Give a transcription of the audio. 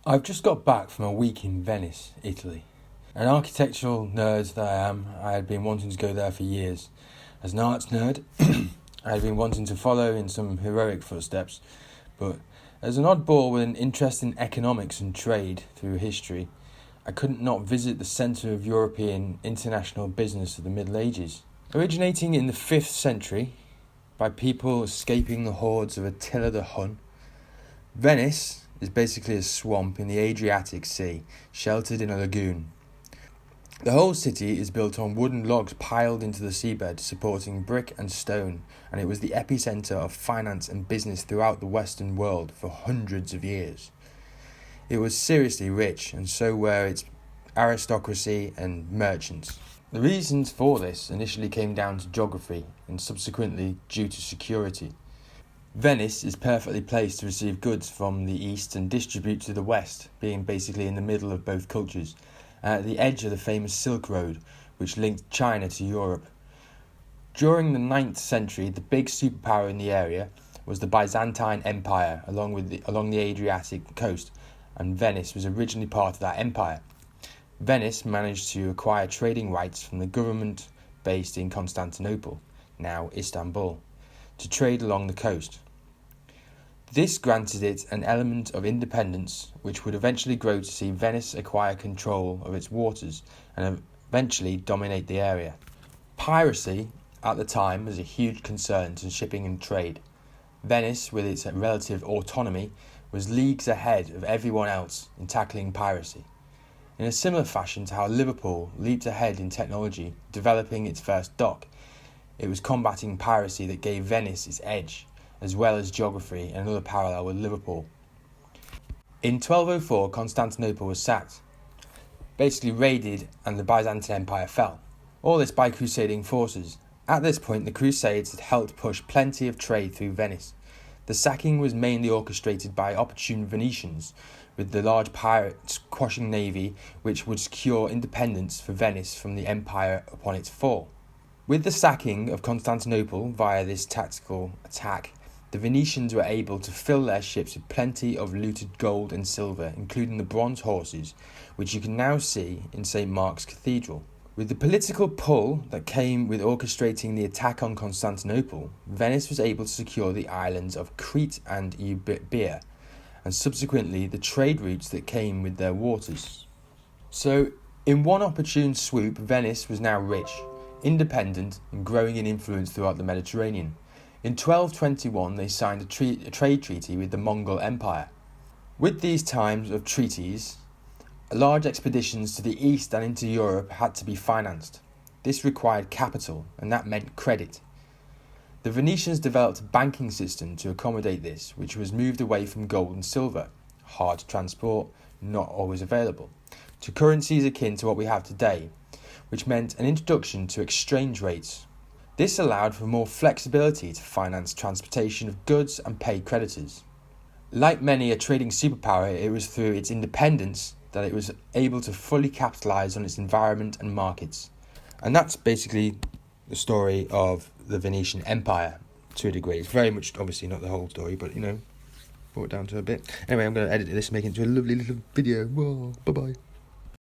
I've just got back from a week in Venice, Italy. An architectural nerd that I am, I had been wanting to go there for years. As an arts nerd, I had been wanting to follow in some heroic footsteps, but as an oddball with an interest in economics and trade through history, I couldn't not visit the centre of European international business of the Middle Ages. Originating in the 5th century, by people escaping the hordes of Attila the Hun, Venice is basically a swamp in the Adriatic Sea, sheltered in a lagoon. The whole city is built on wooden logs piled into the seabed, supporting brick and stone, and it was the epicentre of finance and business throughout the Western world for hundreds of years. It was seriously rich, and so were its aristocracy and merchants. The reasons for this initially came down to geography, and subsequently due to security. Venice is perfectly placed to receive goods from the east and distribute to the west, being basically in the middle of both cultures, and at the edge of the famous Silk Road, which linked China to Europe. During the 9th century, the big superpower in the area was the Byzantine Empire, along the Adriatic coast, and Venice was originally part of that empire. Venice managed to acquire trading rights from the government based in Constantinople, now Istanbul, to trade along the coast. This granted it an element of independence, which would eventually grow to see Venice acquire control of its waters and eventually dominate the area. Piracy, at the time, was a huge concern to shipping and trade. Venice, with its relative autonomy, was leagues ahead of everyone else in tackling piracy. In a similar fashion to how Liverpool leaped ahead in technology, developing its first dock, it was combating piracy that gave Venice its edge, as well as geography and another parallel with Liverpool. In 1204, Constantinople was sacked, basically raided, and the Byzantine Empire fell. All this by crusading forces. At this point, the Crusades had helped push plenty of trade through Venice. The sacking was mainly orchestrated by opportune Venetians, with the large pirate-squashing navy which would secure independence for Venice from the empire upon its fall. With the sacking of Constantinople via this tactical attack, the Venetians were able to fill their ships with plenty of looted gold and silver, including the bronze horses, which you can now see in St. Mark's Cathedral. With the political pull that came with orchestrating the attack on Constantinople, Venice was able to secure the islands of Crete and Euboea, and subsequently the trade routes that came with their waters. So, in one opportune swoop, Venice was now rich, independent, and growing in influence throughout the Mediterranean. In 1221, they signed a trade treaty with the Mongol Empire. With these times of treaties, large expeditions to the east and into Europe had to be financed. This required capital, and that meant credit. The Venetians developed a banking system to accommodate this, which was moved away from gold and silver, hard to transport, not always available, to currencies akin to what we have today, which meant an introduction to exchange rates. This allowed for more flexibility to finance transportation of goods and pay creditors. Like many a trading superpower, it was through its independence that it was able to fully capitalise on its environment and markets. And that's basically the story of the Venetian Empire, to a degree. It's very much, obviously, not the whole story, but, brought it down to a bit. Anyway, I'm going to edit this and make it into a lovely little video. Whoa, bye-bye.